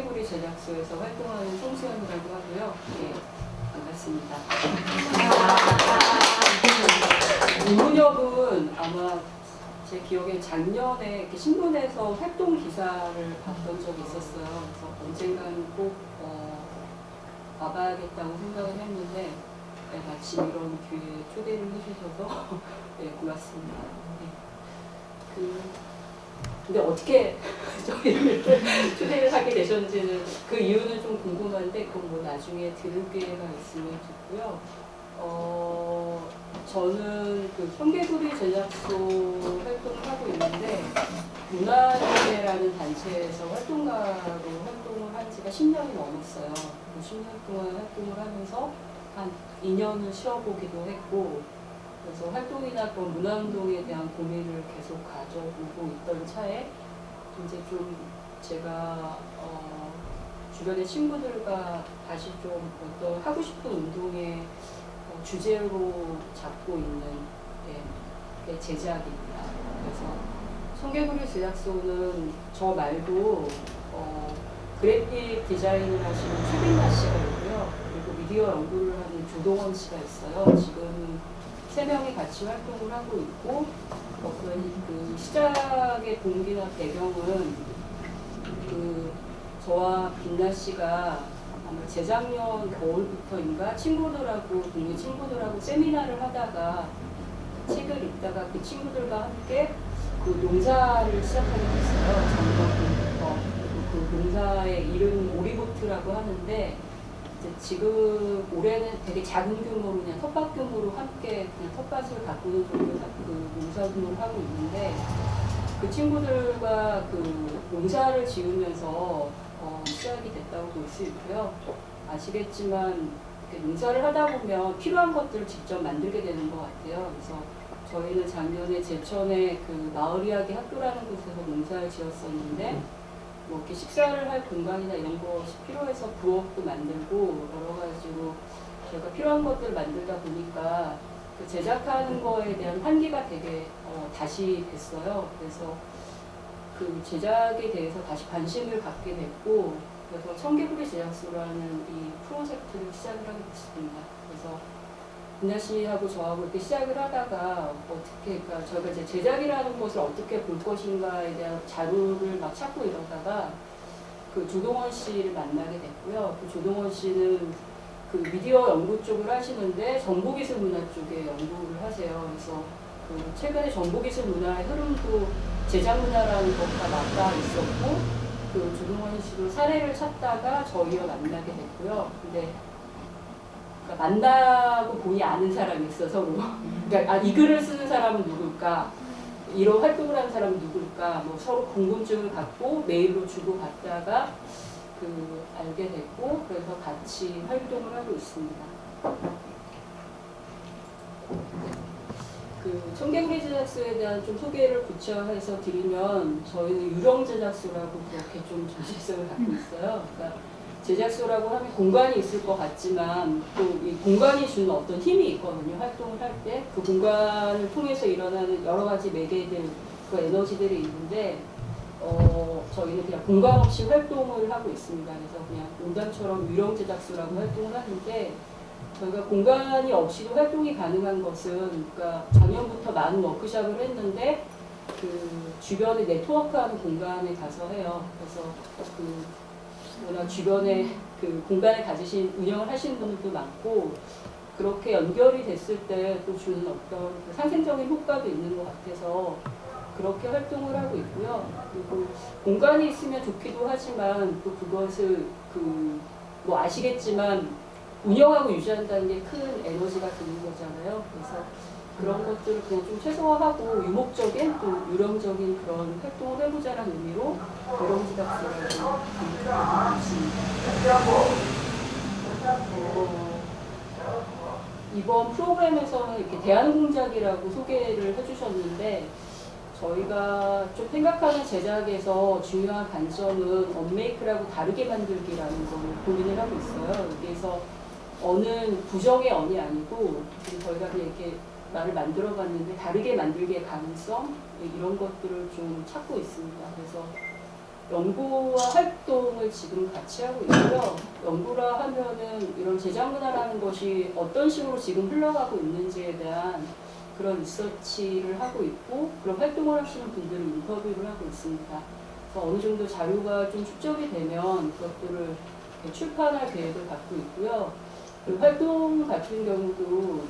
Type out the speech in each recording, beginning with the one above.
청개구리 제작소에서 활동하는 송수연이라고 하고요. 예, 반갑습니다. 이문혁은 아마 제 기억에 작년에 이렇게 신문에서 활동 기사를 봤던 적이 있었어요. 그래서 언젠가는 꼭 와봐야겠다고 생각을 했는데 네, 마침 이런 기회에 초대를 해주셔서 네, 고맙습니다. 네. 근데 어떻게 저희를 초대를 하게 되셨는지는 그 이유는 좀 궁금한데 그건 뭐 나중에 들을 기회가 있으면 듣고요. 저는 그 청개구리 제작소 활동을 하고 있는데 문화예라는 단체에서 활동가로 활동을 한 지가 10년이 넘었어요. 10년 동안 활동을 하면서 한 2년은 쉬어보기도 했고 그래서 활동이나 그런 문화운동에 대한 고민을 계속 가져보고 있던 차에 이제 좀 제가 주변의 친구들과 다시 좀 어떤 하고 싶은 운동의 주제로 잡고 있는 게 제작입니다. 그래서 청개구리 제작소는 저 말고 그래픽 디자인을 하시는 최빈나 씨가 있고요. 그리고 미디어 연구를 하는 조동원 씨가 있어요. 지금 3명이 같이 활동을 하고 있고 그 시작의 동기나 배경은 저와 빛나 씨가 아마 재작년 겨울부터인가 동네 친구들하고 세미나를 하다가 책을 읽다가 그 친구들과 함께 그 농사를 시작하게 됐어요. 작년부터. 그 농사의 이름 오리보트라고 하는데 이제 지금 올해는 되게 작은 규모로 그냥 텃밭 규모로 함께 그냥 텃밭을 가꾸는 정도의 그 농사 규모를 하고 있는데 그 친구들과 그 농사를 지으면서 시작이 됐다고 볼 수 있고요. 아시겠지만 농사를 하다 보면 필요한 것들을 직접 만들게 되는 것 같아요. 그래서 저희는 작년에 제천의 그 마을 이야기 학교라는 곳에서 농사를 지었었는데 뭐 이렇게 식사를 할 공간이나 이런 것이 필요해서 부엌도 만들고 여러 가지로 저희가 필요한 것들을 만들다 보니까 그 제작하는 거에 대한 한계가 되게 다시 됐어요. 그래서 그 제작에 대해서 다시 관심을 갖게 됐고 그래서 청개구리 제작소라는 이 프로젝트를 시작을 하게 됐습니다. 그래서 빛나 씨하고 저하고 이렇게 시작을 하다가 그러니까 저희가 이제 제작이라는 것을 어떻게 볼 것인가에 대한 자료를 막 찾고 이러다가 그 조동원 씨를 만나게 됐고요. 그 조동원 씨는 그 미디어 연구 쪽을 하시는데 정보기술 문화 쪽에 연구를 하세요. 그래서 그 최근에 정보기술 문화의 흐름도 제작 문화라는 것과 맞닿아 있었고 그 조동원 씨도 사례를 찾다가 저희와 만나게 됐고요. 근데 그러니까 만나고 보니 아는 사람이 있어서 그러니까 이 글을 쓰는 사람은 누굴까? 이런 활동을 하는 사람은 누굴까? 뭐 서로 궁금증을 갖고 메일로 주고받다가 그 알게 됐고 그래서 같이 활동을 하고 있습니다. 그 청개구리 제작소에 대한 좀 소개를 구체화해서 드리면 저희는 유령 제작소라고 그렇게 좀 정체성을 갖고 있어요. 그러니까 제작소라고 하면 공간이 있을 것 같지만 또 이 공간이 주는 어떤 힘이 있거든요. 활동을 할 때 그 공간을 통해서 일어나는 여러 가지 매개들, 그 에너지들이 있는데 저희는 그냥 공간 없이 활동을 하고 있습니다. 그래서 그냥 농담처럼 유령 제작소라고 활동을 하는데 저희가 공간이 없이도 활동이 가능한 것은 그러니까 작년부터 많은 워크숍을 했는데 그 주변에 네트워크하는 공간에 가서 해요. 그래서 그 워낙 주변에 그 공간을 가지신 운영을 하시는 분들도 많고 그렇게 연결이 됐을 때 또 주는 어떤 그 상생적인 효과도 있는 것 같아서 그렇게 활동을 하고 있고요. 그리고 공간이 있으면 좋기도 하지만 또 그것을 그 뭐 아시겠지만 운영하고 유지한다는 게 큰 에너지가 드는 거잖아요. 그래서 그런 것들을 그냥 좀 최소화하고 유목적인 또 유령적인 그런 활동을 해보자는 의미로 유령제작소라고 부르고 있습니다. 이번 프로그램에서는 이렇게 대한공작이라고 소개를 해주셨는데 저희가 좀 생각하는 제작에서 중요한 관점은 언메이크라고 다르게 만들기라는 걸 고민을 하고 있어요. 그래서 어는 부정의 언이 아니고 저희가 그냥 이렇게 말을 만들어 봤는데 다르게 만들기의 가능성 이런 것들을 좀 찾고 있습니다. 그래서 연구와 활동을 지금 같이 하고 있고요. 연구라 하면은 이런 제작 문화라는 것이 어떤 식으로 지금 흘러가고 있는지에 대한 그런 리서치를 하고 있고, 그런 활동을 하시는 분들을 인터뷰를 하고 있습니다. 그래서 어느 정도 자료가 좀 축적이 되면 그것들을 출판할 계획을 갖고 있고요. 그 활동 같은 경우도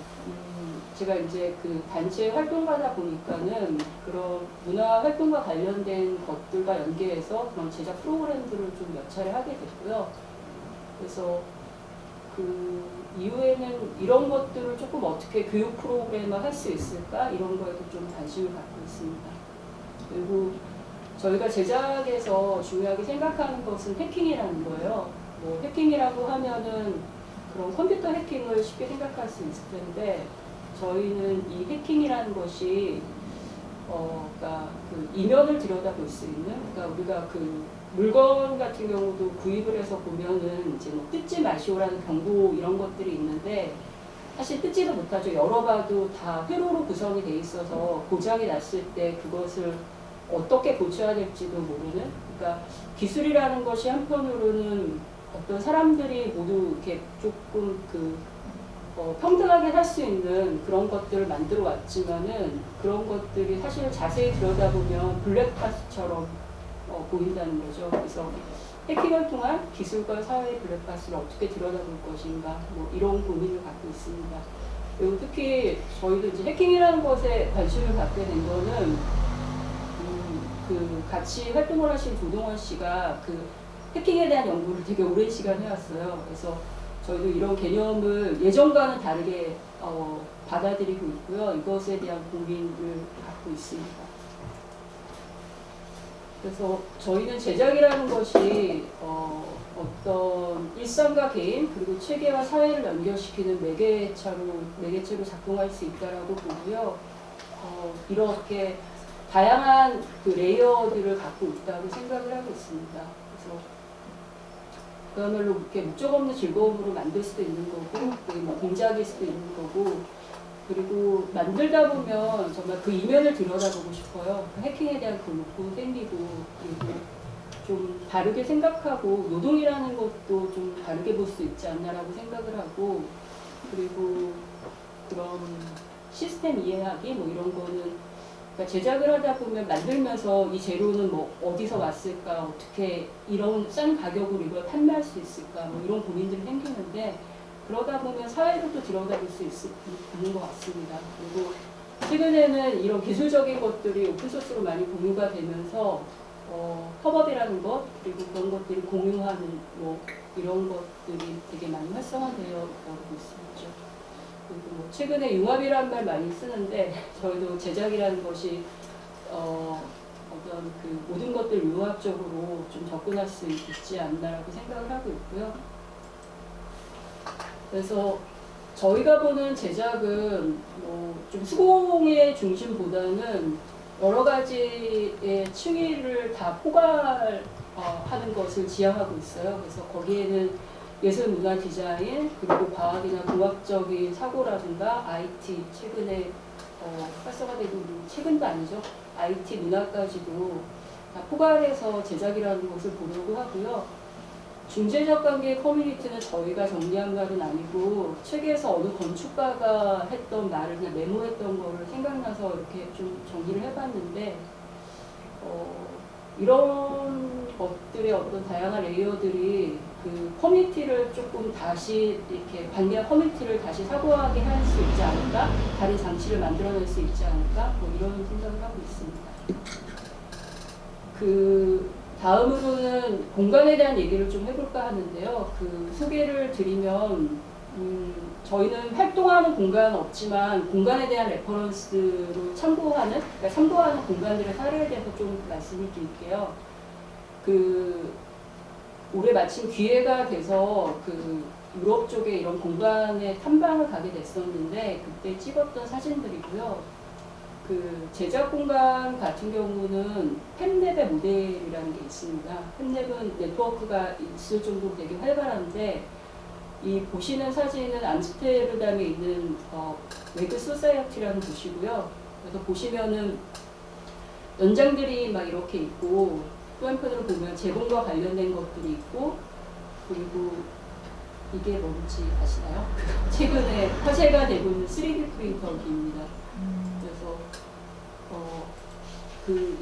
제가 이제 그 단체 활동가다 보니까는 그런 문화 활동과 관련된 것들과 연계해서 그런 제작 프로그램들을 좀 몇 차례 하게 됐고요. 그래서 그 이후에는 이런 것들을 조금 어떻게 교육 프로그램을 할 수 있을까, 이런 거에도 좀 관심을 갖고 있습니다. 그리고 저희가 제작에서 중요하게 생각하는 것은 해킹이라는 거예요. 뭐 해킹이라고 하면은 그런 컴퓨터 해킹을 쉽게 생각할 수 있을 텐데, 저희는 이 해킹이라는 것이 그러니까 그 이면을 들여다볼 수 있는, 그러니까 우리가 그 물건 같은 경우도 구입을 해서 보면은 이제 뭐 뜯지 마시오라는 경고 이런 것들이 있는데, 사실 뜯지도 못하죠. 열어봐도 다 회로로 구성이 돼 있어서 고장이 났을 때 그것을 어떻게 고쳐야 될지도 모르는, 그러니까 기술이라는 것이 한편으로는 어떤 사람들이 모두 이렇게 조금 평등하게 살 수 있는 그런 것들을 만들어 왔지만은, 그런 것들이 사실 자세히 들여다보면 블랙박스처럼 보인다는 거죠. 그래서 해킹을 통한 기술과 사회의 블랙박스를 어떻게 들여다볼 것인가, 뭐 이런 고민을 갖고 있습니다. 그리고 특히 저희도 이제 해킹이라는 것에 관심을 갖게 된 거는 그 같이 활동을 하신 조동원 씨가 그 해킹에 대한 연구를 되게 오랜 시간 해왔어요. 그래서 저희도 이런 개념을 예전과는 다르게 받아들이고 있고요. 이것에 대한 고민을 갖고 있습니다. 그래서 저희는 제작이라는 것이 어떤 일상과 개인, 그리고 체계와 사회를 연결시키는 매개체로 작동할 수 있다라고 보고요. 이렇게 다양한 그 레이어들을 갖고 있다고 생각을 하고 있습니다. 그래서 그야말로 이렇게 목적 없는 즐거움으로 만들 수도 있는 거고, 뭐 공작일 수도 있는 거고, 그리고 만들다 보면 정말 그 이면을 들여다보고 싶어요. 그 해킹에 대한 그 욕구 생기고, 그리고 좀 다르게 생각하고, 노동이라는 것도 좀 다르게 볼 수 있지 않나라고 생각을 하고, 그리고 그런 시스템 이해하기 뭐 이런 거는, 그러니까 제작을 하다 보면 만들면서 이 재료는 뭐 어디서 왔을까, 어떻게 이런 싼 가격으로 이걸 판매할 수 있을까, 뭐 이런 고민들이 생기는데, 그러다 보면 사회로 또 들여다볼 수 있는 것 같습니다. 그리고 최근에는 이런 기술적인 것들이 오픈소스로 많이 공유가 되면서 협업이라는 것, 그리고 그런 것들이 공유하는 뭐 이런 것들이 되게 많이 활성화되어 오고 있습니다. 그리고 뭐 최근에 융합이라는 말 많이 쓰는데, 저희도 제작이라는 것이 어떤 그 모든 것들 융합적으로 좀 접근할 수 있지 않나라고 생각을 하고 있고요. 그래서 저희가 보는 제작은 뭐 좀 수공의 중심보다는 여러 가지의 층위를 다 포괄하는 것을 지향하고 있어요. 그래서 거기에는 예술, 문화, 디자인, 그리고 과학이나 공학적인 사고라든가 IT, 최근에 활성화되고 최근도 아니죠. IT 문화까지도 다 포괄해서 제작이라는 것을 보려고 하고요. 중재적 관계 커뮤니티는 저희가 정리한 말은 아니고, 책에서 어느 건축가가 했던 말을 그냥 메모했던 거를 생각나서 이렇게 좀 정리를 해봤는데, 이런 것들의 어떤 다양한 레이어들이 그 커뮤니티를 조금 다시 이렇게 관계한 커뮤니티를 다시 사고하게 할 수 있지 않을까, 다른 장치를 만들어낼 수 있지 않을까, 뭐 이런 생각을 하고 있습니다. 그 다음으로는 공간에 대한 얘기를 좀 해볼까 하는데요. 그 소개를 드리면 저희는 활동하는 공간은 없지만 공간에 대한 레퍼런스로 참고하는 공간들의 사례에 대해서 좀 말씀을 드릴게요. 그 올해 마침 기회가 돼서 그 유럽 쪽에 이런 공간에 탐방을 가게 됐었는데, 그때 찍었던 사진들이고요. 그 제작 공간 같은 경우는 팹랩의 모델이라는 게 있습니다. 팹랩은 네트워크가 있을 정도로 되게 활발한데, 이 보시는 사진은 암스테르담에 있는 웨그 소사이어티라는 곳이고요. 그래서 보시면은 연장들이 막 이렇게 있고, 또 한편으로 보면 재봉과 관련된 것들이 있고, 그리고 이게 뭔지 아시나요? 최근에 화제가 되고 있는 3D 프린터기입니다. 그래서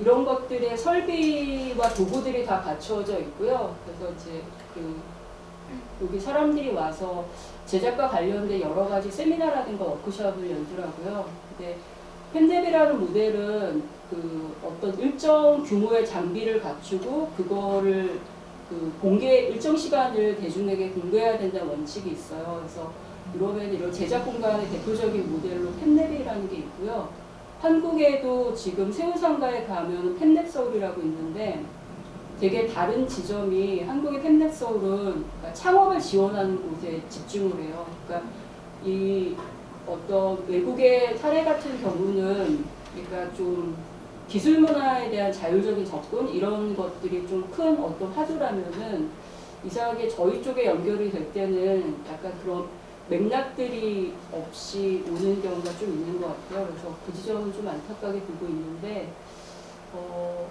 이런 것들의 설비와 도구들이 다 갖춰져 있고요. 그래서 이제 여기 사람들이 와서 제작과 관련된 여러 가지 세미나라든가 워크숍을 열더라고요. 근데 펜뎁이라는 모델은 어떤 일정 규모의 장비를 갖추고 그거를 일정 시간을 대중에게 공개해야 된다는 원칙이 있어요. 그래서 유럽에는 이런 제작 공간의 대표적인 모델로 펜뎁이라는 게 있고요. 한국에도 지금 세운상가에 가면 펜뎁 서울이라고 있는데 되게 다른 지점이 한국의 펜뎁 서울은 그러니까 창업을 지원하는 곳에 집중을 해요. 그러니까 이 어떤 외국의 사례 같은 경우는 그러니까 좀 기술 문화에 대한 자율적인 접근 이런 것들이 좀 큰 어떤 화두라면은 이상하게 저희 쪽에 연결이 될 때는 약간 그런 맥락들이 없이 오는 경우가 좀 있는 것 같아요. 그래서 그 지점은 좀 안타깝게 보고 있는데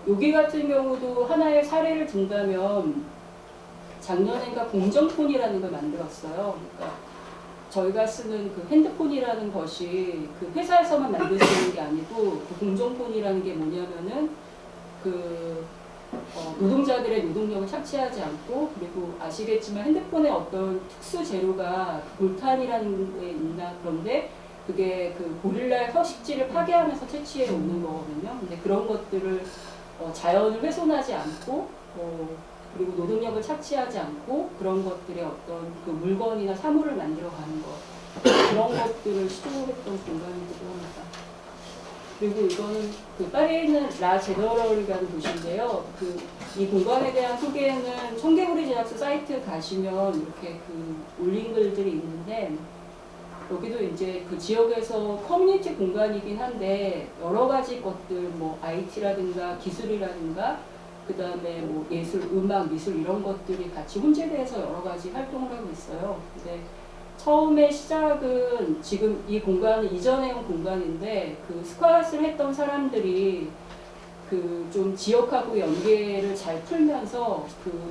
여기 같은 경우도 하나의 사례를 든다면 작년인가 공정폰이라는 걸 만들었어요. 그러니까 저희가 쓰는 핸드폰이라는 것이 회사에서만 만들 수 있는 게 아니고 공정폰이라는 게 뭐냐면은 노동자들의 노동력을 착취하지 않고 그리고 아시겠지만 핸드폰의 어떤 특수 재료가 볼탄이라는 게 있나 그런데 그게 고릴라의 서식지를 파괴하면서 채취해 오는 거거든요. 근데 그런 것들을 자연을 훼손하지 않고 그리고 노동력을 착취하지 않고 그런 것들의 어떤 물건이나 사물을 만들어가는 것 그런 것들을 시도했던 공간이기도 합니다. 그리고 이거는 파리에 있는 라 제너럴이라는 곳인데요. 이 공간에 대한 소개는 청개구리 제작소 사이트 가시면 이렇게 올린 글들이 있는데 여기도 이제 지역에서 커뮤니티 공간이긴 한데 여러 가지 것들 뭐 IT라든가 기술이라든가 그 다음에 뭐 예술, 음악, 미술 이런 것들이 같이 혼재돼서 여러 가지 활동을 하고 있어요. 근데 처음에 시작은 지금 이 공간은 이전에 온 공간인데 스쿼트를 했던 사람들이 좀 지역하고 연계를 잘 풀면서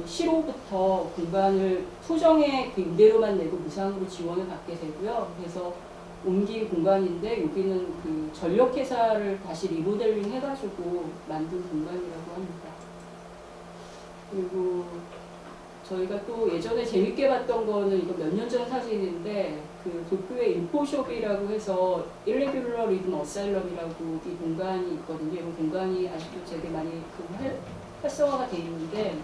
시로부터 공간을 소정의 임대료만 내고 무상으로 지원을 받게 되고요. 그래서 옮긴 공간인데 여기는 전력회사를 다시 리모델링 해가지고 만든 공간이라고 합니다. 그리고 저희가 또 예전에 재밌게 봤던 거는 이거 몇 년 전 사진인데 도쿄의 인포숍이라고 해서 일레귤러 리듬 어사일럼이라고 이 공간이 있거든요. 이 공간이 아직도 되게 많이 활성화가 돼 있는데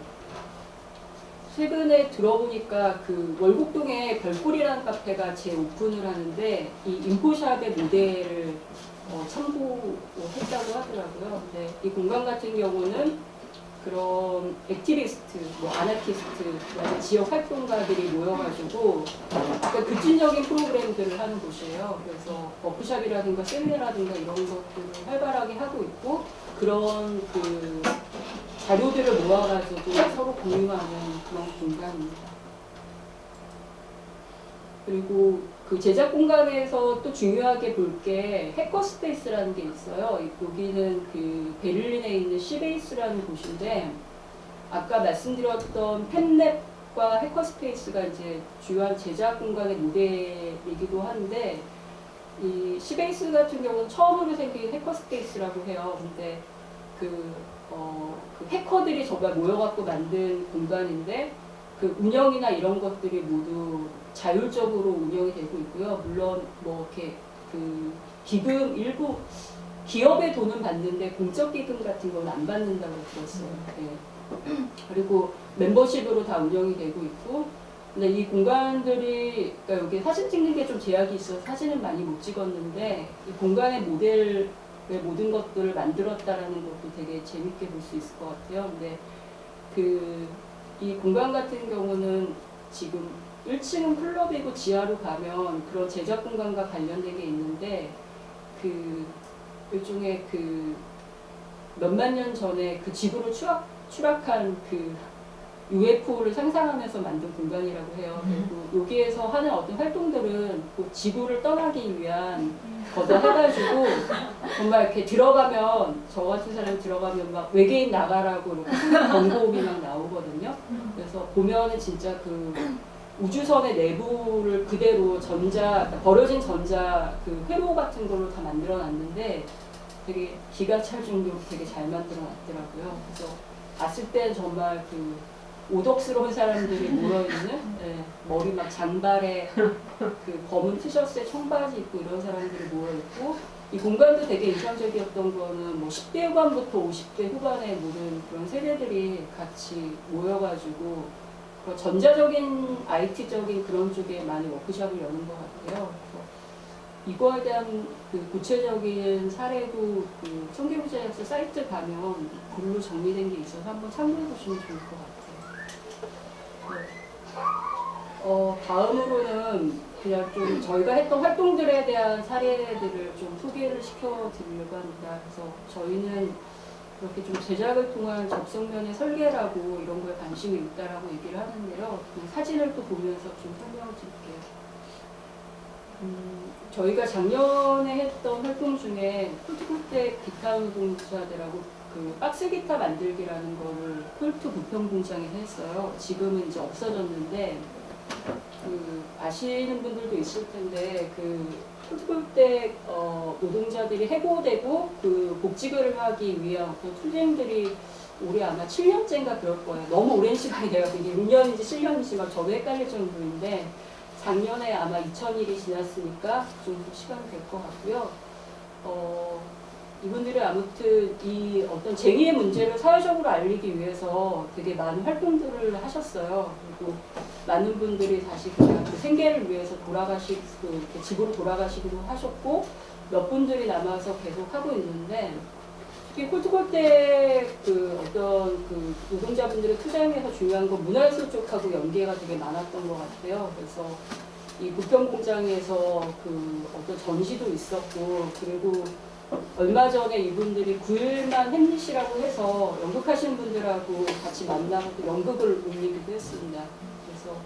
최근에 들어보니까 월곡동에 별꿀이라는 카페가 재오픈을 하는데 이 인포샵의 모델을 참고했다고 하더라고요. 근데 이 공간 같은 경우는 그런 액티비스트, 아나키스트, 지역 활동가들이 모여가지고 급진적인 프로그램들을 하는 곳이에요. 그래서 워크숍이라든가 세미나라든가 이런 것들을 활발하게 하고 있고 그런 자료들을 모아가지고 서로 공유하는 그런 공간입니다. 그리고 제작 공간에서 또 중요하게 볼 게 해커스페이스라는 게 있어요. 여기는 베를린에 있는 시베이스라는 곳인데 아까 말씀드렸던 펜뎁과 해커스페이스가 이제 주요한 제작 공간의 모델이기도 한데 이 시베이스 같은 경우는 처음으로 생긴 해커스페이스라고 해요. 근데 해커들이 정말 모여갖고 만든 공간인데 운영이나 이런 것들이 모두 자율적으로 운영이 되고 있고요. 물론 이렇게 기금 일부 기업의 돈은 받는데 공적 기금 같은 건 안 받는다고 들었어요. 네. 그리고 멤버십으로 다 운영이 되고 있고 근데 이 공간들이 그러니까 여기 사진 찍는 게 좀 제약이 있어서 사진은 많이 못 찍었는데 이 공간의 모델의 모든 것들을 만들었다라는 것도 되게 재밌게 볼 수 있을 것 같아요. 근데 이 공간 같은 경우는 지금 1층은 클럽이고 지하로 가면 그런 제작 공간과 관련된 게 있는데 일종의 몇만 년 전에 지구로 추락한 UFO를 상상하면서 만든 공간이라고 해요. 그리고 여기에서 하는 어떤 활동들은 그 지구를 떠나기 위한 거다 해가지고 정말 이렇게 들어가면 저 같은 사람이 들어가면 막 외계인 나가라고 이렇게 경고음이 막 나오거든요. 그래서 보면은 진짜 그 우주선의 내부를 그대로 버려진 전자 그 회로 같은 걸로 다 만들어 놨는데 되게 기가 찰 정도로 되게 잘 만들어 놨더라고요. 그래서 봤을 땐 정말 그 오덕스러운 사람들이 모여있는 머리 막 장발에 그 검은 티셔츠에 청바지 입고 이런 사람들이 모여있고 이 공간도 되게 인상적이었던 거는 뭐 10대 후반부터 50대 후반의 모든 그런 세대들이 같이 모여가지고 전자적인 IT적인 그런 쪽에 많이 워크숍을 여는 것 같아요. 이거에 대한 그 구체적인 사례도 그 청계부자역서 사이트 가면 글로 정리된 게 있어서 한번 참고해 보시면 좋을 것 같아요. 다음으로는 그냥 좀 저희가 했던 활동들에 대한 사례들을 좀 소개를 시켜드리려고 합니다. 그래서 저희는 그렇게 좀 제작을 통한 접속면의 설계라고 이런 거에 관심이 있다라고 얘기를 하는데요. 그 사진을 또 보면서 좀 설명을 드릴게요. 저희가 작년에 했던 활동 중에 콜트콜트 기타 노동자들하고 그 박스 기타 만들기라는 거를 콜트 부평공장에서 했어요. 지금은 이제 없어졌는데 그 아시는 분들도 있을 텐데 그 콜트콜트 노동자들이 해고되고 그 복직을 하기 위한 어떤 투쟁들이 올해 아마 7년째인가 그럴 거예요. 너무 오랜 시간이 돼요. 이게 6년인지 7년인지 막 저도 헷갈릴 정도인데 작년에 아마 2000일이 지났으니까 좀 시간이 될 것 같고요. 이분들이 아무튼 이 어떤 쟁의의 문제를 사회적으로 알리기 위해서 되게 많은 활동들을 하셨어요. 그리고 많은 분들이 다시 그냥 그 생계를 위해서 집으로 돌아가시기도 하셨고 몇 분들이 남아서 계속 하고 있는데 특히 콜트콜트 그 어떤 그 노동자분들의 투쟁에서 중요한 건 문화예술 쪽하고 연계가 되게 많았던 것 같아요. 그래서 이 부평공장에서 그 어떤 전시도 있었고 그리고 얼마 전에 이분들이 9일만 햄릿이라고 해서 연극하시는 분들하고 같이 만나서 연극을 올리기도 했습니다. 그래서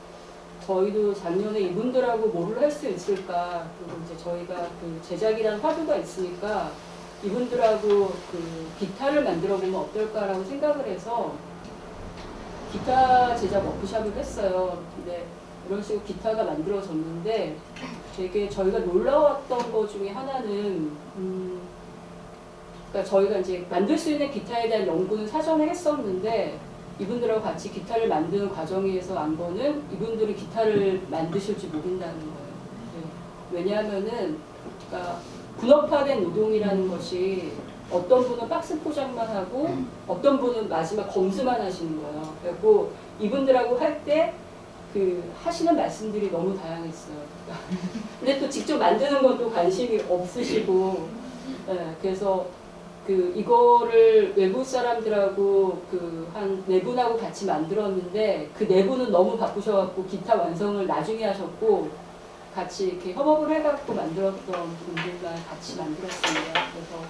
저희도 작년에 이분들하고 뭐를 할 수 있을까 그리고 이제 저희가 그 제작이라는 화두가 있으니까 이분들하고 그 기타를 만들어 보면 어떨까라고 생각을 해서 기타 제작 워크숍을 했어요. 근데 이런 식으로 기타가 만들어졌는데 되게 저희가 놀라웠던 것 중에 하나는 그러니까 저희가 이제 만들 수 있는 기타에 대한 연구는 사전에 했었는데 이분들하고 같이 기타를 만드는 과정에서 안 거는 이분들이 기타를 만드실지 모른다는 거예요. 네. 왜냐하면은 그러니까 분업화된 노동이라는 것이 어떤 분은 박스 포장만 하고 어떤 분은 마지막 검수만 하시는 거예요. 그리고 이분들하고 할 때 그 하시는 말씀들이 너무 다양했어요. 근데 또 직접 만드는 건 또 관심이 없으시고, 네, 그래서 그 이거를 외부 사람들하고 그 한 네 분하고 같이 만들었는데 그 네 분은 너무 바쁘셔갖고 기타 완성을 나중에 하셨고 같이 이렇게 협업을 해갖고 만들었던 분들만 같이 만들었습니다. 그래서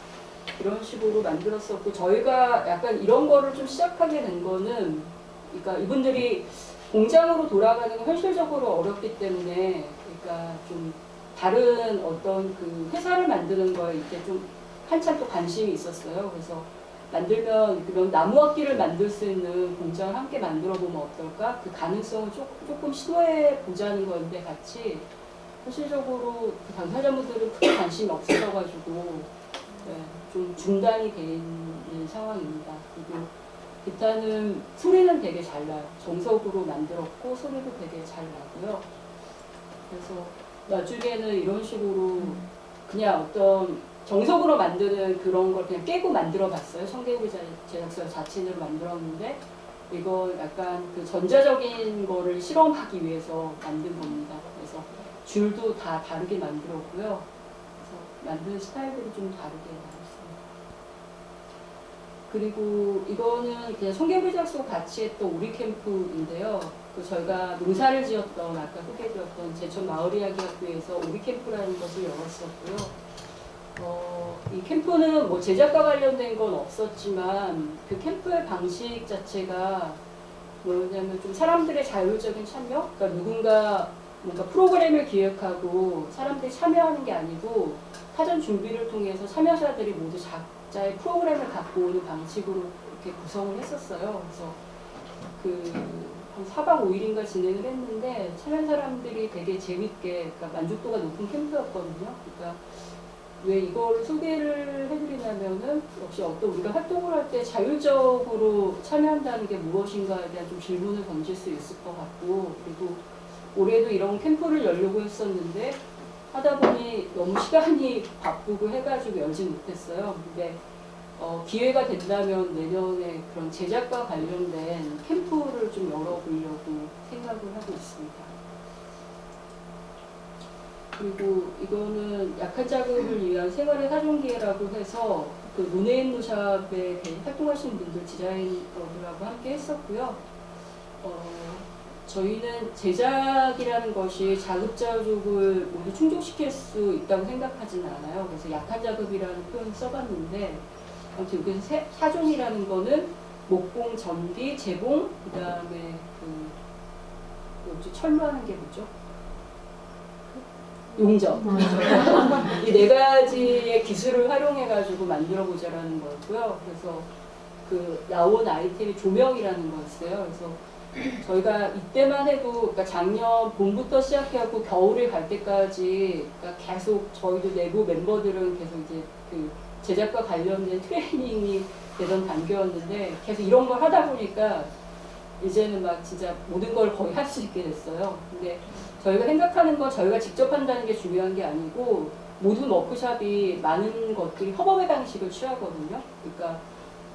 이런 식으로 만들었었고 저희가 약간 이런 거를 좀 시작하게 된 거는 그러니까 이분들이 공장으로 돌아가는 건 현실적으로 어렵기 때문에 그러니까 좀 다른 어떤 그 회사를 만드는 거에 이때 좀 한참 또 관심이 있었어요. 그래서 만들면 그런 나무악기를 만들 수 있는 공장을 함께 만들어 보면 어떨까? 그 가능성을 조금 시도해 보자는 건데 같이 현실적으로 그 당사자분들은 크게 관심이 없어져가지고 네, 좀 중단이 돼 있는 상황입니다. 그리고 기타는 소리는 되게 잘 나요. 정석으로 만들었고 소리도 되게 잘 나고요. 그래서 나중에는 이런 식으로 그냥 어떤 정석으로 만드는 그런 걸 그냥 깨고 만들어 봤어요. 청계구 제작사 자체로 만들었는데 이거 약간 그 전자적인 거를 실험하기 위해서 만든 겁니다. 그래서 줄도 다 다르게 만들었고요. 그래서 만드는 스타일들이 좀 다르게 나왔습니다. 그리고 이거는 그냥 청계구 제작소 같이 했던 우리 캠프인데요. 그 저희가 농사를 지었던 아까 소개해드렸던 제천 마을이야기학교에서 우리 캠프라는 것을 열었었고요. 이 캠프는 뭐 제작과 관련된 건 없었지만 그 캠프의 방식 자체가 뭐냐면 좀 사람들의 자율적인 참여, 그러니까 누군가 뭔가 프로그램을 기획하고 사람들이 참여하는 게 아니고 사전 준비를 통해서 참여자들이 모두 각자의 프로그램을 갖고 오는 방식으로 이렇게 구성을 했었어요. 그래서 한 4박 5일인가 진행을 했는데 참여한 사람들이 되게 재밌게, 그러니까 만족도가 높은 캠프였거든요. 그러니까 왜 이걸 소개를 해드리냐면은 역시 어떤 우리가 활동을 할 때 자율적으로 참여한다는 게 무엇인가에 대한 좀 질문을 던질 수 있을 것 같고, 그리고 올해도 이런 캠프를 열려고 했었는데 하다 보니 너무 시간이 바쁘고 해가지고 열지 못했어요. 근데 기회가 된다면 내년에 그런 제작과 관련된 캠프를 좀 열어보려고 생각을 하고 있습니다. 그리고 이거는 약한 자급을 위한 생활의 사전기회라고 해서 그 논에인 노샵에 활동하시는 분들 디자이너들하고 함께 했었고요. 저희는 제작이라는 것이 자급자족을 모두 충족시킬 수 있다고 생각하지는 않아요. 그래서 약한 자급이라는 표현을 써봤는데, 아무튼 여기서 사종이라는 거는 목공, 전기, 재봉, 그 다음에 철로하는 게 뭐죠? 용접. 이 네 가지의 기술을 활용해가지고 만들어보자라는 거였고요. 그래서 나온 아이템이 조명이라는 거였어요. 그래서 저희가 이때만 해도, 그러니까 작년 봄부터 시작해갖고 겨울에 갈 때까지, 그러니까 계속 저희도 내부 멤버들은 계속 이제 제작과 관련된 트레이닝이 되던 단계였는데 계속 이런 걸 하다 보니까 이제는 막 진짜 모든 걸 거의 할 수 있게 됐어요. 근데 저희가 생각하는 건 저희가 직접 한다는 게 중요한 게 아니고 모든 워크숍이 많은 것들이 협업의 방식을 취하거든요. 그러니까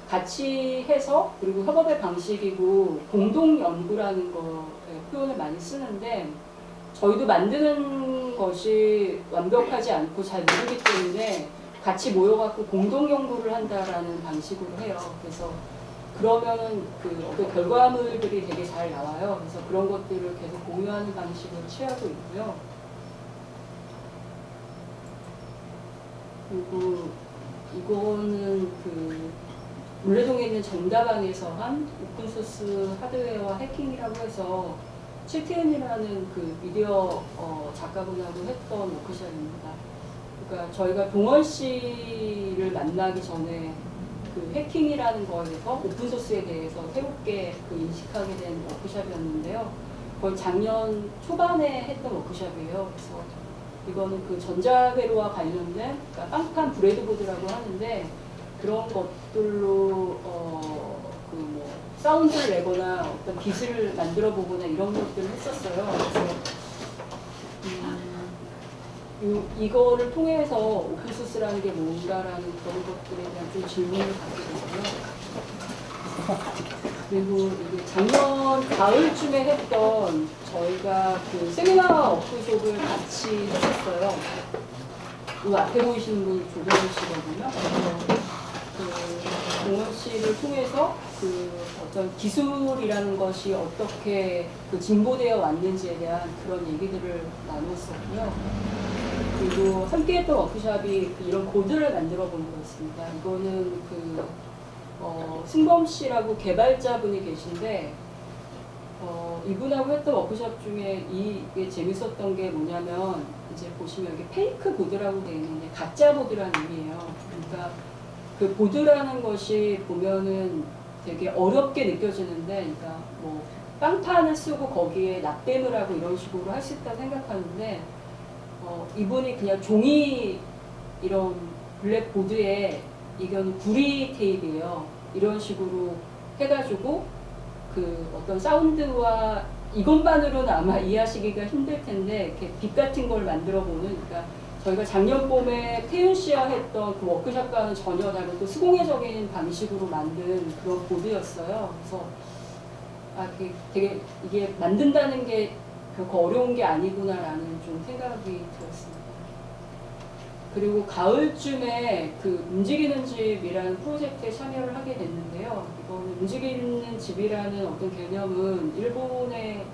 같이 해서, 그리고 협업의 방식이고 공동 연구라는 거에 표현을 많이 쓰는데, 저희도 만드는 것이 완벽하지 않고 잘 모르기 때문에 같이 모여갖고 공동 연구를 한다라는 방식으로 해요. 그래서 그러면은 어떤 결과물들이 되게 잘 나와요. 그래서 그런 것들을 계속 공유하는 방식을 취하고 있고요. 그리고 이거는 물레동에 있는 정다방에서 한 오픈소스 하드웨어와 해킹이라고 해서 칠태은이라는 미디어 작가분하고 했던 워크숍입니다. 그러니까 저희가 동원 씨를 만나기 전에 해킹이라는 거에 대해서 오픈소스에 대해서 새롭게 인식하게 된 워크숍이었는데요. 거의 작년 초반에 했던 워크숍이에요. 그래서 이거는 전자회로와 관련된, 그러니까 빵판 브레드보드라고 하는데, 그런 것들로 사운드를 내거나 어떤 빛을 만들어 보거나 이런 것들을 했었어요. 그래서 이거를 통해서 오픈소스라는 게 뭔가라는 그런 것들에 대한 좀 질문을 받게 되고요. 그리고 이게 작년 가을쯤에 했던 저희가 세미나 워크숍을 같이 했었어요. 이 앞에 보이시는 분이 조정훈 씨거든요. 동원 씨를 통해서 어떤 기술이라는 것이 어떻게 진보되어 왔는지에 대한 그런 얘기들을 나눴었고요. 그리고 함께했던 워크숍이 이런 보드를 만들어 보는 거였습니다. 이거는 승범 씨라고 개발자분이 계신데, 이분하고 했던 워크숍 중에 이게 재밌었던 게 뭐냐면, 이제 보시면 여기 페이크 보드라고 되어 있는데 가짜 보드라는 의미예요. 그러니까 보드라는 것이 보면은 되게 어렵게 느껴지는데, 그러니까 빵판을 쓰고 거기에 납땜을 하고 이런 식으로 할 수 있다고 생각하는데, 이분이 그냥 종이 이런 블랙보드에 이건 구리 테이프예요. 이런 식으로 해가지고 어떤 사운드와 이것만으로는 아마 이해하시기가 힘들 텐데, 이렇게 빛 같은 걸 만들어 보는, 그러니까 저희가 작년 봄에 태윤 씨와 했던 워크숍과는 전혀 다른 또 수공예적인 방식으로 만든 그런 보드였어요. 그래서 되게 이게 만든다는 게 결코 어려운 게 아니구나라는 좀 생각이 들었습니다. 그리고 가을쯤에 움직이는 집이라는 프로젝트에 참여를 하게 됐는데요. 이거는 움직이는 집이라는 어떤 개념은 일본의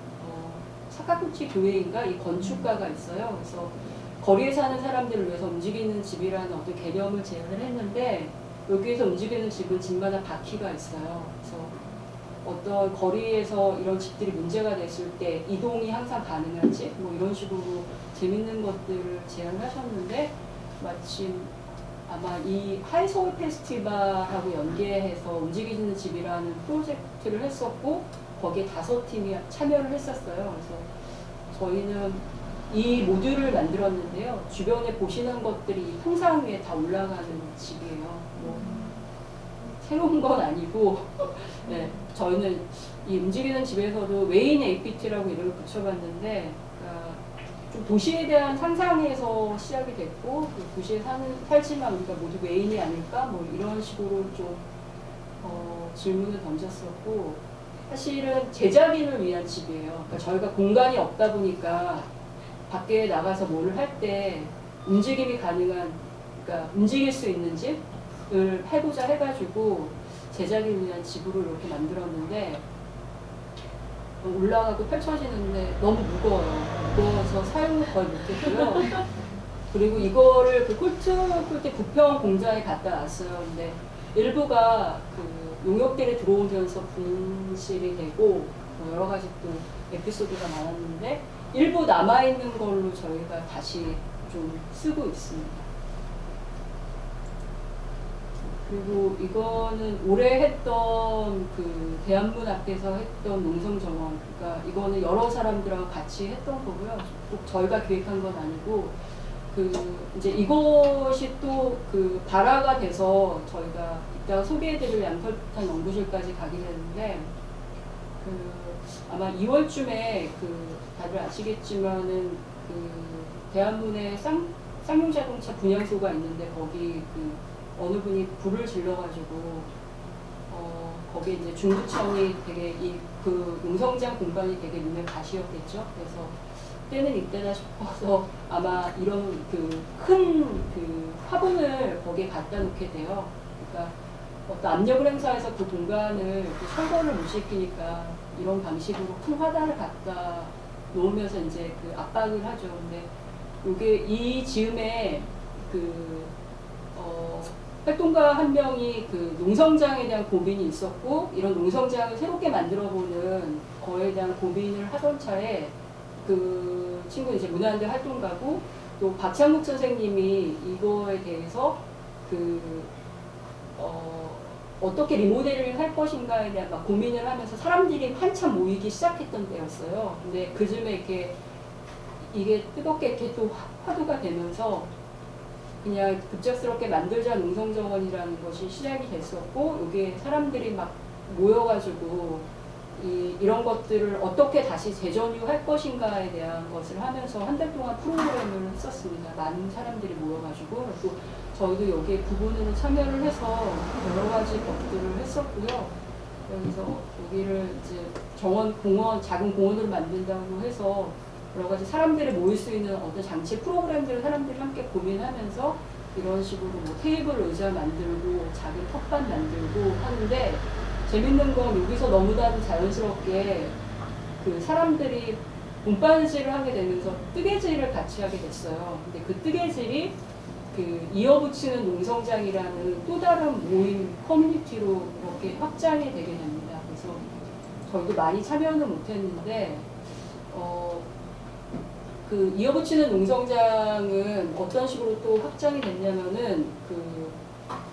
사카구치 교회인가 이 건축가가 있어요. 그래서 거리에 사는 사람들을 위해서 움직이는 집이라는 어떤 개념을 제안을 했는데, 여기에서 움직이는 집은 집마다 바퀴가 있어요. 그래서 어떤 거리에서 이런 집들이 문제가 됐을 때 이동이 항상 가능한지 뭐 이런 식으로 재밌는 것들을 제안하셨는데 마침 아마 이 하이서울 페스티벌하고 연계해서 움직이는 집이라는 프로젝트를 했었고 거기에 5팀이 참여를 했었어요. 그래서 저희는 이 모듈을 만들었는데요. 주변에 보시는 것들이 형상 위에 다 올라가는 집이에요. 뭐 새로운 건 아니고 네, 저희는 이 움직이는 집에서도 웨인 APT라고 이름을 붙여봤는데 그러니까 좀 도시에 대한 상상에서 시작이 됐고 그 도시에 살지만 우리가 모두 웨인이 아닐까 뭐 이런 식으로 좀 질문을 던졌었고 사실은 제작인을 위한 집이에요. 그러니까 저희가 공간이 없다 보니까 밖에 나가서 뭘 할 때 움직임이 가능한 그러니까 움직일 수 있는 집을 해보자 해가지고 제작인을 위한 집으로 이렇게 만들었는데 올라가고 펼쳐지는데 너무 무거워서 사용을 거의 못했고요. 그리고 이거를 그 콜트 부평 공장에 갖다 놨어요. 근데 일부가 그 용역들이 들어오면서 분실이 되고 여러 가지 또 에피소드가 많았는데 일부 남아있는 걸로 저희가 다시 좀 쓰고 있습니다. 그리고 이거는 올해 했던 그 대한문 앞에서 했던 농성정원, 그러니까 이거는 여러 사람들하고 같이 했던 거고요. 꼭 저희가 기획한 건 아니고 그 이제 이것이 또 그 발화가 돼서 저희가 이따가 소개해드릴 양털탄 연구실까지 가게 되는데 그 아마 2월쯤에 그 다들 아시겠지만은 그 대한문에 쌍용자동차 분향소가 있는데 거기 그 어느 분이 불을 질러가지고 거기에 이제 중구청이 되게 이 그 농성장 공간이 되게 눈에 가시였겠죠. 그래서 때는 이때다 싶어서 아마 이런 그 큰 그 화분을 거기에 갖다 놓게 돼요. 그러니까 어떤 압력을 행사해서 그 공간을 그 철거를 못 시키니까 이런 방식으로 큰 화단을 갖다 놓으면서 이제 그 압박을 하죠. 근데 이게 이 즈음에 그 활동가 한 명이 그 농성장에 대한 고민이 있었고 이런 농성장을 새롭게 만들어보는 거에 대한 고민을 하던 차에 그 친구는 이제 문화연대 활동가고 또 박창국 선생님이 이거에 대해서 어떻게 리모델링을 할 것인가에 대한 막 고민을 하면서 사람들이 한참 모이기 시작했던 때였어요. 근데 그 즈음에 이렇게 이게 뜨겁게 이렇게 또 화두가 되면서 그냥 급작스럽게 만들자 농성정원이라는 것이 시작이 됐었고 여기에 사람들이 막 모여가지고 이런 것들을 어떻게 다시 재전유할 것인가에 대한 것을 하면서 한 달 동안 프로그램을 했었습니다. 많은 사람들이 모여가지고 그리고 저희도 여기에 부분으로 참여를 해서 여러 가지 것들을 했었고요. 여기서 여기를 이제 정원, 공원, 작은 공원으로 만든다고 해서 여러 가지 사람들이 모일 수 있는 어떤 장치 프로그램들을 사람들이 함께 고민하면서 이런 식으로 뭐 테이블 의자 만들고 작은 텃밭 만들고 하는데 재밌는 건 여기서 너무나도 자연스럽게 그 사람들이 운반질을 하게 되면서 뜨개질을 같이 하게 됐어요. 근데 그 뜨개질이 그 이어붙이는 농성장이라는 또 다른 모임 커뮤니티로 이렇게 확장이 되게 됩니다. 그래서 저희도 많이 참여는 못했는데 그 이어붙이는 농성장은 어떤 식으로 또 확장이 됐냐면은 그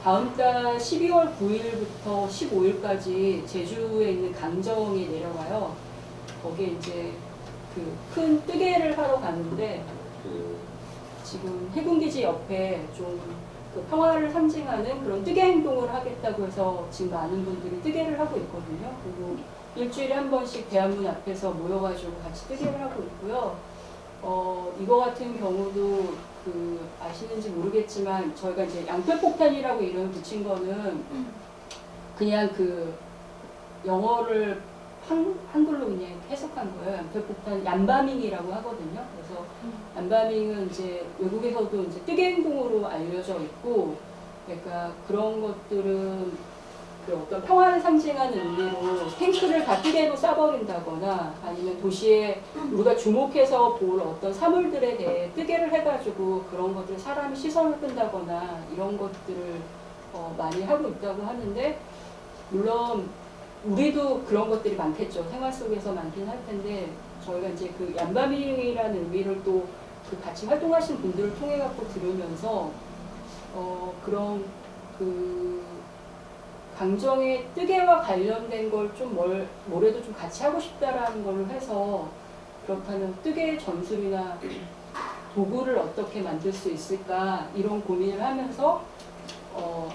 다음 달 12월 9일부터 15일까지 제주에 있는 강정에 내려가요. 거기에 이제 그 큰 뜨개를 하러 가는데 그 지금 해군기지 옆에 좀 그 평화를 상징하는 그런 뜨개 행동을 하겠다고 해서 지금 많은 분들이 뜨개를 하고 있거든요. 그리고 일주일에 한 번씩 대한문 앞에서 모여가지고 같이 뜨개를 하고 있고요. 이거 같은 경우도 그 아시는지 모르겠지만 저희가 이제 양털폭탄이라고 이름을 붙인 거는 그냥 그 영어를 한글로 그냥 해석한 거예요. 양털폭탄 얀바밍이라고 하거든요. 그래서 얀바밍은 이제 외국에서도 이제 뜨개 행동으로 알려져 있고, 그러니까 그런 것들은 그 어떤 평화를 상징하는 의미로 탱크를 다 뜨개로 쏴버린다거나 아니면 도시에 우리가 주목해서 볼 어떤 사물들에 대해 뜨개를 해가지고 그런 것들 사람이 시선을 끈다거나 이런 것들을 많이 하고 있다고 하는데 물론 우리도 그런 것들이 많겠죠. 생활 속에서 많긴 할 텐데 저희가 이제 그 얀바밍이라는 의미를 또 그 같이 활동하신 분들을 통해 갖고 들으면서 그런 그 감정의 뜨개와 관련된 걸 좀 뭐래도 좀 같이 하고 싶다라는 걸 해서 그렇다면 뜨개 전술이나 도구를 어떻게 만들 수 있을까 이런 고민을 하면서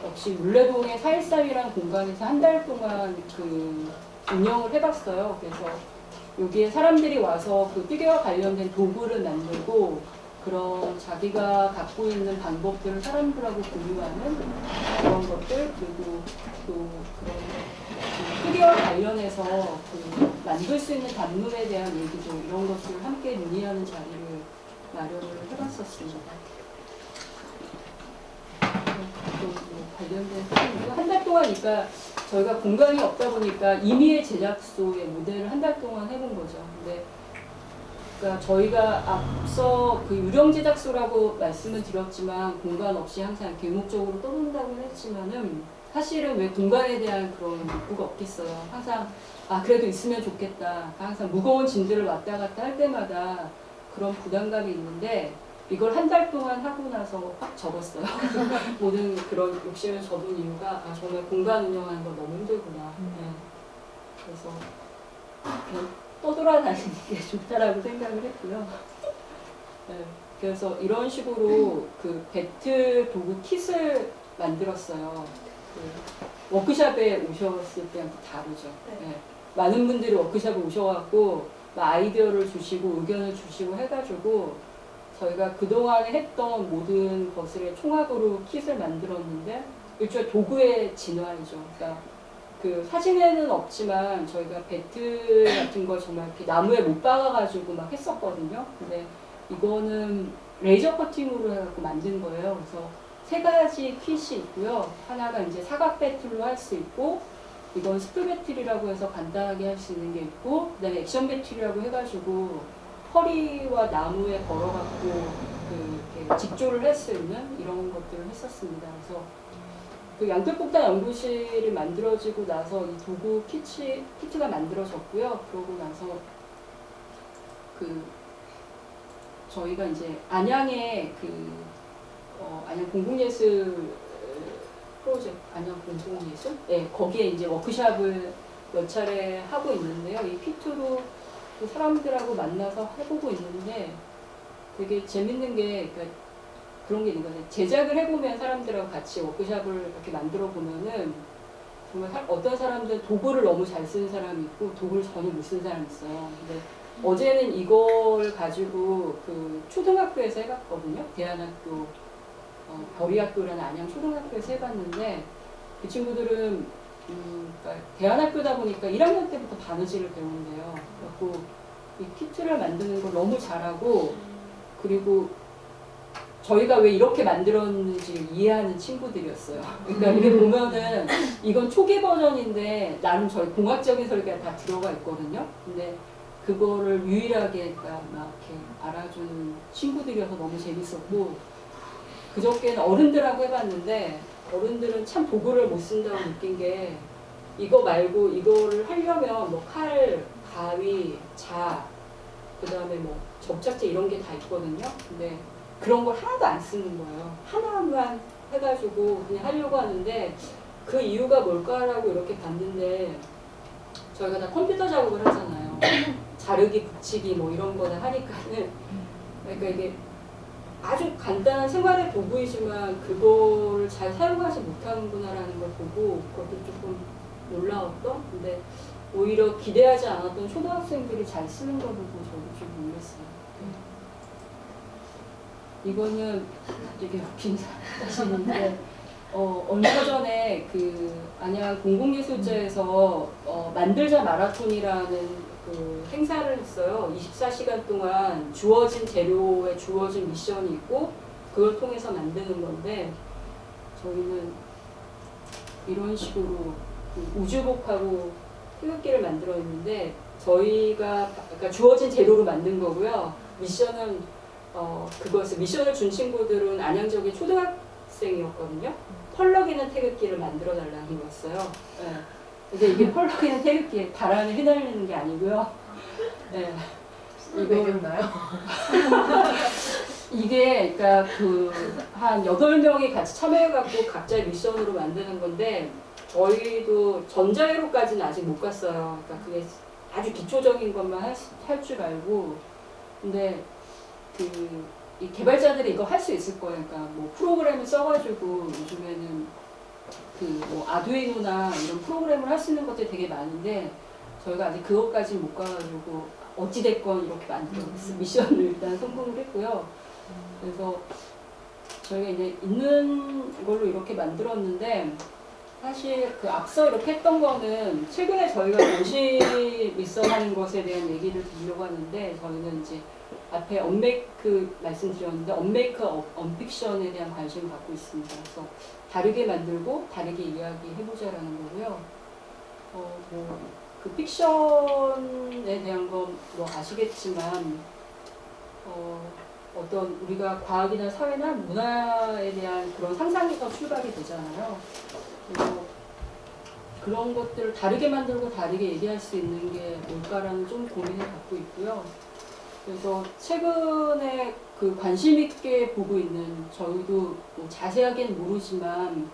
역시 물레동의 413이라는 공간에서 한 달 동안 그 운영을 해봤어요. 그래서 여기에 사람들이 와서 그 뜨개와 관련된 도구를 만들고 그런 자기가 갖고 있는 방법들을 사람들하고 공유하는 그런 것들, 그리고 또 그런 뜨개와 관련해서 그 만들 수 있는 단문에 대한 얘기들 이런 것들을 함께 논의하는 자리를 마련을 해봤었습니다. 관련된 한 달 동안 그러니까 저희가 공간이 없다 보니까 임의의 제작소의 모델을 한 달 동안 해본 거죠. 근데 그러니까 저희가 앞서 그 유령 제작소라고 말씀을 드렸지만 공간 없이 항상 계목적으로 떠돈다고는 했지만은 사실은 왜 공간에 대한 그런 욕구가 없겠어요. 항상 그래도 있으면 좋겠다. 항상 무거운 짐들을 왔다 갔다 할 때마다 그런 부담감이 있는데 이걸 한 달 동안 하고 나서 확 접었어요. 모든 그런 욕심을 접은 이유가 정말 공간 운영하는 거 너무 힘들구나. 네. 그래서 그냥 떠돌아다니는 게 좋다라고 생각을 했고요. 네. 그래서 이런 식으로 그 배트 도구 킷을 만들었어요. 그 워크숍에 오셨을 때랑 다르죠. 네. 많은 분들이 워크숍에 오셔갖고 아이디어를 주시고 의견을 주시고 해가지고 저희가 그동안에 했던 모든 것을 총합으로 킷을 만들었는데 일종의 도구의 진화이죠. 그러니까 그 사진에는 없지만 저희가 배트 같은 거 정말 이렇게 나무에 못 박아가지고 막 했었거든요. 근데 이거는 레이저 커팅으로 해갖고 만든 거예요. 그래서 세 가지 킷이 있고요. 하나가 이제 사각 배틀로 할 수 있고, 이건 스프 배틀이라고 해서 간단하게 할 수 있는 게 있고, 그다음에 액션 배틀이라고 해가지고 허리와 나무에 걸어갖고 이렇게 직조를 할 수 있는 이런 것들을 했었습니다. 그래서 그 양평폭탄 연구실이 만들어지고 나서 이 도구 키트가 만들어졌고요. 그러고 나서 그 저희가 이제 안양에 안양 공공예술 프로젝트, 안양 공공예술? 네, 거기에 이제 워크숍을 몇 차례 하고 있는데요. 이 키트로 그 사람들하고 만나서 해보고 있는데 되게 재밌는 게 그러니까 그런 게 있는 거죠. 제작을 해보면 사람들하고 같이 워크숍을 이렇게 만들어 보면은 정말 어떤 사람들은 도구를 너무 잘 쓰는 사람이 있고 도구를 전혀 못 쓰는 사람이 있어요. 근데 어제는 이걸 가지고 그 초등학교에서 해봤거든요. 대안학교, 별이학교라는 안양 초등학교에서 해봤는데 그 친구들은 그러니까 대안학교다 보니까 1학년 때부터 바느질을 배우는데요. 그래서 이 키트를 만드는 걸 너무 잘하고 그리고 저희가 왜 이렇게 만들었는지 이해하는 친구들이었어요. 그러니까 이게 보면은 이건 초기 버전인데 나름 저희 공학적인 설계가 다 들어가 있거든요. 근데 그거를 유일하게 막 이렇게 알아주는 친구들이어서 너무 재밌었고 그저께는 어른들하고 해봤는데 어른들은 참 도구를 못 쓴다고 느낀 게 이거 말고 이거를 하려면 뭐 칼, 가위, 자, 그 다음에 뭐 접착제 이런 게 다 있거든요. 근데 그런 걸 하나도 안 쓰는 거예요. 하나만 해가지고 그냥 하려고 하는데 그 이유가 뭘까라고 이렇게 봤는데 저희가 다 컴퓨터 작업을 하잖아요. 자르기, 붙이기 뭐 이런 거나 하니까는 그러니까 이게 아주 간단한 생활의 도구이지만 그거를 잘 사용하지 못하는구나라는 걸 보고 그것도 조금 놀라웠던 근데 오히려 기대하지 않았던 초등학생들이 잘 쓰는 걸 보고 저도 좀 놀랐어요. 이거는 되게 웃긴 사실인데 얼마 전에 그 안양 공공예술제에서 만들자 마라톤이라는 그 행사를 했어요. 24시간 동안 주어진 재료에 주어진 미션이 있고 그걸 통해서 만드는 건데 저희는 이런 식으로 우주복하고 태극기를 만들어 있는데 저희가 그러니까 주어진 재료로 만든 거고요. 미션은 미션을 준 친구들은 안양적인 초등학생이었거든요. 펄럭이는 태극기를 만들어 달라는 거였어요. 네. 근데 이게 펄럭이는 태극기 바람에 휘날리는 게 아니고요. 네. 이거였나요? 이게 그러니까 한 8명이 같이 참여해갖고 각자의 미션으로 만드는 건데 저희도 전자회로까지는 아직 못 갔어요. 그러니까 그게 아주 기초적인 것만 할 줄 알고 근데 이 개발자들이 이거 할 수 있을 거예요. 그러니까 뭐 프로그램을 써가지고 요즘에는 뭐 아두이노나 이런 프로그램을 할 수 있는 것들이 되게 많은데 저희가 아직 그것까지 못 가가지고 어찌됐건 이렇게 만들었어요. 미션을 일단 성공을 했고요. 그래서 저희가 이제 있는 걸로 이렇게 만들었는데 사실 앞서 이렇게 했던 거는 최근에 저희가 도시 미션 하는 것에 대한 얘기를 드리려고 하는데 저희는 이제 앞에 언메이크 말씀드렸는데 언메이크 언픽션에 대한 관심을 갖고 있습니다. 그래서 다르게 만들고 다르게 이야기해보자라는 거고요. 그 픽션에 대한 건 뭐 아시겠지만 어떤 우리가 과학이나 사회나 문화에 대한 그런 상상에서 출발이 되잖아요. 그래서 그런 것들을 다르게 만들고 다르게 얘기할 수 있는 게 뭘까라는 좀 고민을 갖고 있고요. 그래서 최근에 관심 있게 보고 있는 저희도 뭐 자세하게는 모르지만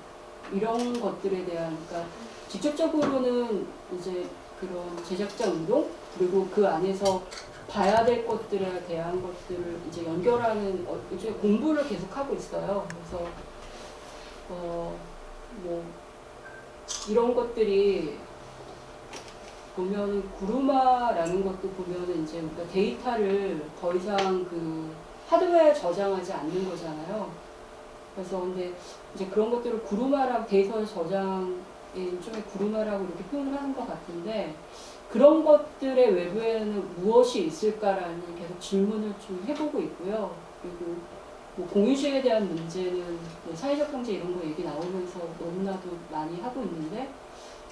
이런 것들에 대한 그러니까 직접적으로는 이제 그런 제작자 운동 그리고 그 안에서 봐야 될 것들에 대한 것들을 이제 연결하는 이제 공부를 계속 하고 있어요. 그래서 뭐 이런 것들이 보면은 구루마라는 것도 보면은 이제 우리가 데이터를 더 이상 하드웨어에 저장하지 않는 거잖아요. 그래서 근데 이제 그런 것들을 구루마라고 데이터 저장 일종의 구루마라고 이렇게 표현을 하는 것 같은데 그런 것들의 외부에는 무엇이 있을까라는 계속 질문을 좀 해보고 있고요. 그리고 뭐 공유주의에 대한 문제는 뭐 사회적 경제 이런 거 얘기 나오면서 너무나도 많이 하고 있는데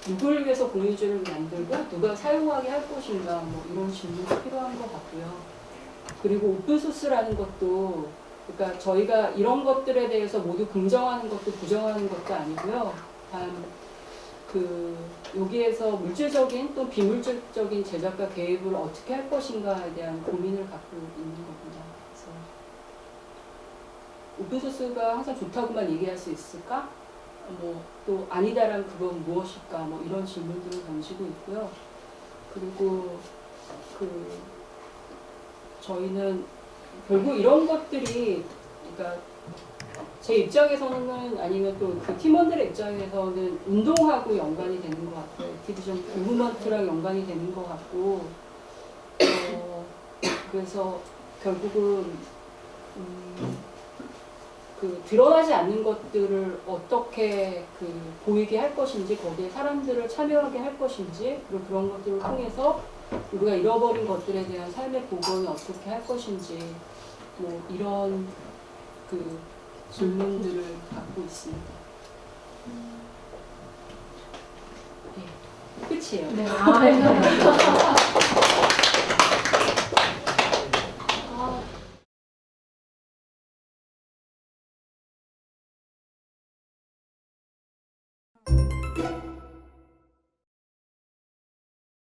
누구를 위해서 공유주의를 만들고 누가 사용하게 할 것인가 뭐 이런 질문이 필요한 것 같고요. 그리고 오픈소스라는 것도 그러니까 저희가 이런 것들에 대해서 모두 긍정하는 것도 부정하는 것도 아니고요. 단 여기에서 물질적인 또 비물질적인 제작과 개입을 어떻게 할 것인가에 대한 고민을 갖고 있는 겁니다. 그래서 오픈소스가 항상 좋다고만 얘기할 수 있을까? 뭐 또 아니다란 그건 무엇일까? 뭐 이런 질문들을 던지고 있고요. 그리고 저희는 결국 이런 것들이 그러니까 제 입장에서는 아니면 또 팀원들의 입장에서는 운동하고 연관이 되는 것 같아요. 액티비전 무브먼트랑 연관이 되는 것 같고 그래서 결국은 드러나지 않는 것들을 어떻게 보이게 할 것인지 거기에 사람들을 참여하게 할 것인지 그리고 그런 것들을 통해서 우리가 잃어버린 것들에 대한 삶의 복원을 어떻게 할 것인지 뭐 이런 질문들을 갖고 있습니다. 네, 끝이에요. 네.